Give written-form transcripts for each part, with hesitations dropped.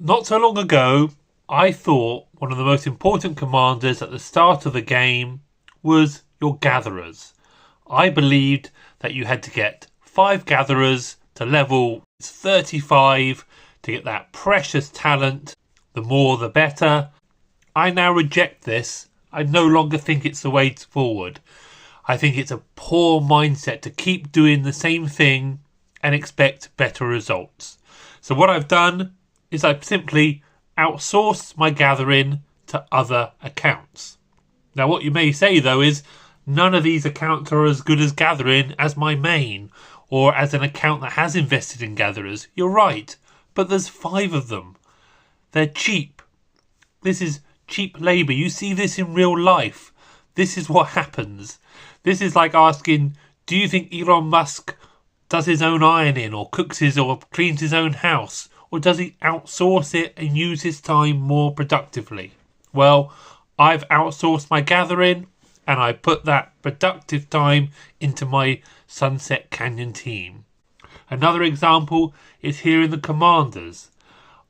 Not so long ago, I thought one of the most important commanders at the start of the game was your gatherers. I believed that you had to get 5 gatherers to level 35 to get that precious talent. The more the better. I now reject this. I no longer think it's the way forward. I think it's a poor mindset to keep doing the same thing and expect better results. So what I've done is I've simply outsourced my gathering to other accounts. Now what you may say though is none of these accounts are as good as gathering as my main or as an account that has invested in gatherers. You're right, but there's 5 of them. They're cheap. This is cheap labour. You see this in real life. This is what happens. This is like asking, do you think Elon Musk does his own ironing or cooks his or cleans his own house? Or does he outsource it and use his time more productively? Well, I've outsourced my gathering and I put that productive time into my Sunset Canyon team. Another example is here in the commanders.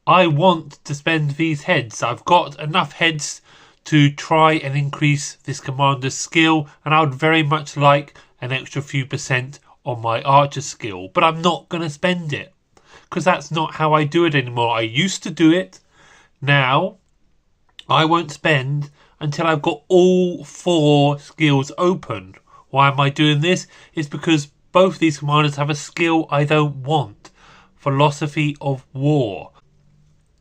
I want to spend these heads. I've got enough heads to try and increase this commander's skill, and I would very much like an extra few % on my archer skill, but I'm not going to spend it because that's not how I do it anymore. I used to do it. Now I won't spend until I've got all 4 skills open. Why am I doing this? It's because both these commanders have a skill I don't want. Philosophy of War.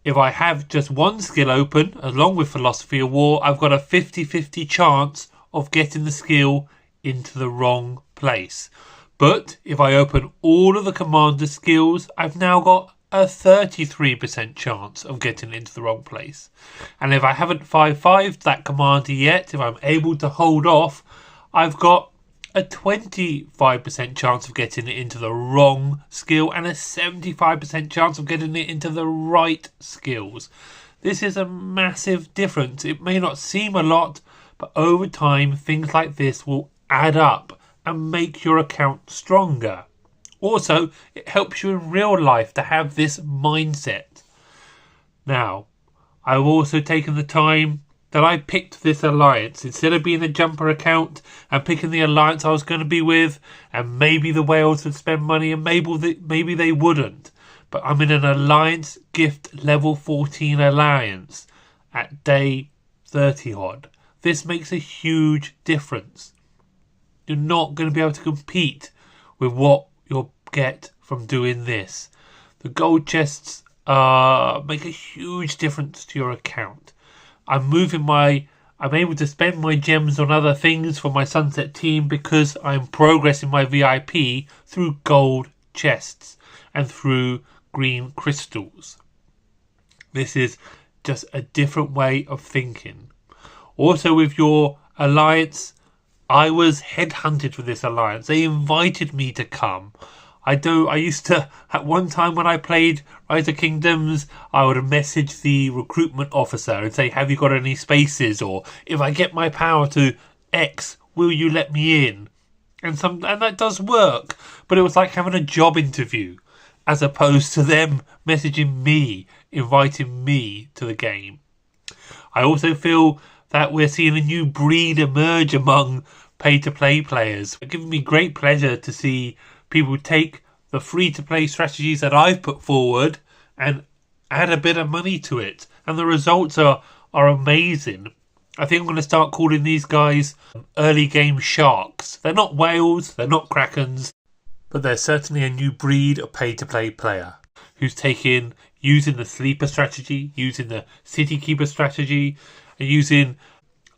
If I have just one skill open, along with Philosophy of War, I've got a 50-50 chance of getting the skill into the wrong place. But if I open all of the commander skills, I've now got a 33% chance of getting into the wrong place. And if I haven't 5-5'd that commander yet, if I'm able to hold off, I've got a 25% chance of getting it into the wrong skill and a 75% chance of getting it into the right skills. This is a massive difference. It may not seem a lot, but over time, things like this will add up and make your account stronger. Also, it helps you in real life to have this mindset. Now, I've also taken the time that I picked this alliance. Instead of being a jumper account and picking the alliance I was going to be with, and maybe the whales would spend money and maybe they wouldn't. But I'm in an alliance gift level 14 alliance at day 30 odd. This makes a huge difference. You're not going to be able to compete with what you'll get from doing this. The gold chests make a huge difference to your account. I'm able to spend my gems on other things for my Sunset team because I'm progressing my VIP through gold chests and through green crystals. This is just a different way of thinking. Also with your alliance, I was headhunted for this alliance. They invited me to come. I used to, at one time when I played Rise of Kingdoms, I would message the recruitment officer and say, have you got any spaces? Or if I get my power to X, will you let me in? And that does work. But it was like having a job interview as opposed to them messaging me, inviting me to the game. I also feel that we're seeing a new breed emerge among pay-to-play players. It's given me great pleasure to see people take the free-to-play strategies that I've put forward and add a bit of money to it. And the results are amazing. I think I'm going to start calling these guys early game sharks. They're not whales, they're not krakens, but they're certainly a new breed of pay-to-play player who's using the sleeper strategy, using the city keeper strategy, and using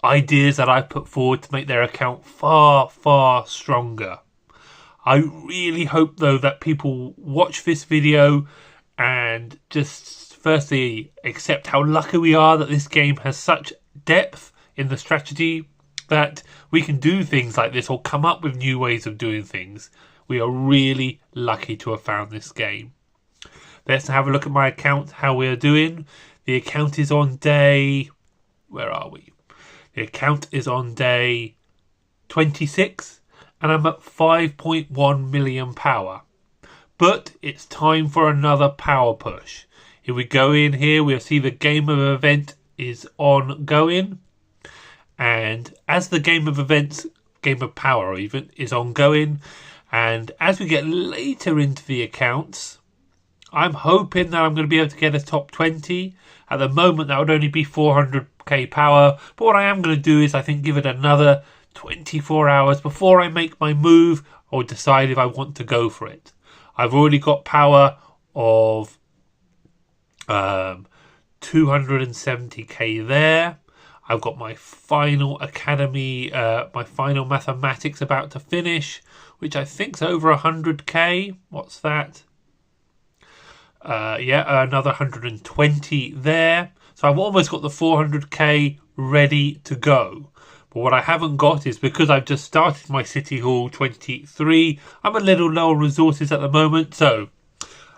ideas that I've put forward to make their account far, far stronger. I really hope, though, that people watch this video and just firstly accept how lucky we are that this game has such depth in the strategy that we can do things like this or come up with new ways of doing things. We are really lucky to have found this game. Let's have a look at my account, how we're doing. The account is on day... Where are we? The account is on day 26 and I'm at 5.1 million power. But it's time for another power push. If we go in here, we'll see the game of event is ongoing. And as the game of power even, is ongoing, and as we get later into the accounts, I'm hoping that I'm going to be able to get a top 20. At the moment, that would only be 400k power. But what I am going to do is, I think, give it another 24 hours before I make my move or decide if I want to go for it. I've already got power of 270k there. I've got my final academy, my final mathematics about to finish, which I think's over 100k. What's that? Another 120 there. So I've almost got the 400k ready to go. But what I haven't got is, because I've just started my City Hall 23, I'm a little low on resources at the moment. So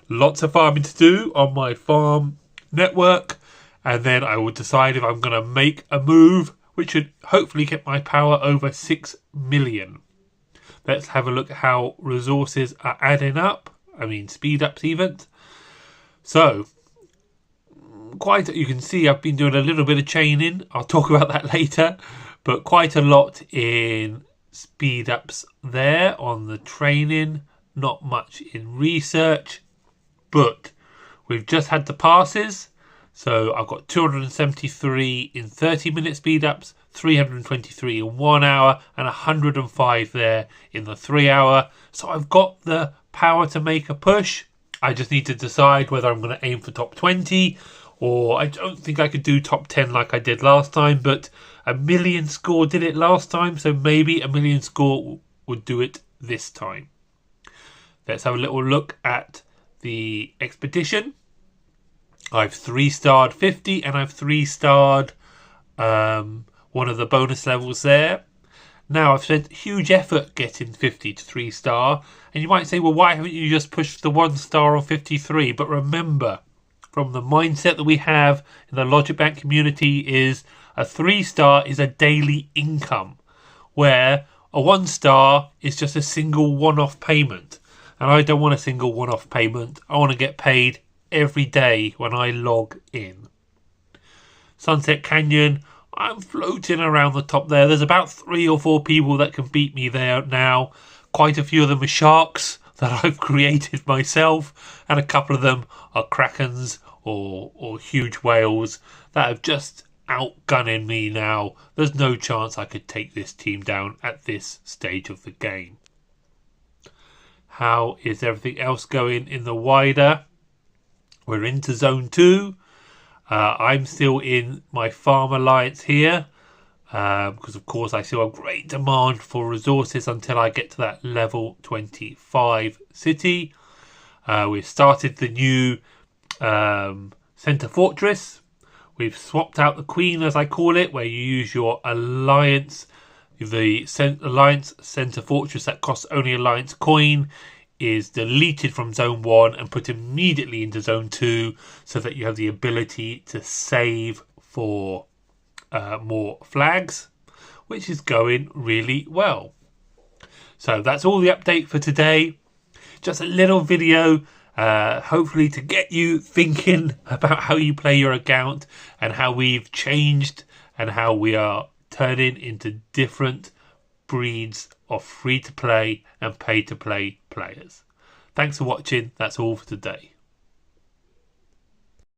lots of farming to do on my farm network. And then I will decide if I'm going to make a move, which should hopefully get my power over 6 million. Let's have a look at how resources are adding up. I mean, speed ups even. So, you can see I've been doing a little bit of chaining. I'll talk about that later. But quite a lot in speed ups there on the training. Not much in research. But we've just had the passes. So I've got 273 in 30-minute speed ups, 323 in 1 hour, and 105 there in the 3 hour. So I've got the power to make a push. I just need to decide whether I'm going to aim for top 20, or I don't think I could do top 10 like I did last time, but a million score did it last time, so maybe a million score would do it this time. Let's have a little look at the expedition. I've 3-starred 50 and I've 3-starred one of the bonus levels there. Now, I've spent huge effort getting 50 to 3-star, and you might say, well, why haven't you just pushed the 1-star on 53? But remember, from the mindset that we have in the Logic Bank community, is a 3-star is a daily income, where a 1-star is just a single one-off payment. And I don't want a single one-off payment. I want to get paid every day when I log in. Sunset Canyon, I'm floating around the top there. There's about 3 or 4 people that can beat me there now. Quite a few of them are sharks that I've created myself, and a couple of them are krakens or huge whales that have just outgunning me now. There's no chance I could take this team down at this stage of the game. How is everything else going in the wider? We're into zone 2. I'm still in my farm alliance here because, of course, I still have great demand for resources until I get to that level 25 city. We've started the new centre fortress. We've swapped out the queen, as I call it, where you use your alliance. The alliance centre fortress that costs only alliance coin is deleted from zone 1 and put immediately into zone 2, so that you have the ability to save for more flags, which is going really well. So that's all the update for today. Just a little video, hopefully to get you thinking about how you play your account and how we've changed and how we are turning into different breeds of free-to-play and pay-to-play players. Thanks for watching. That's all for today.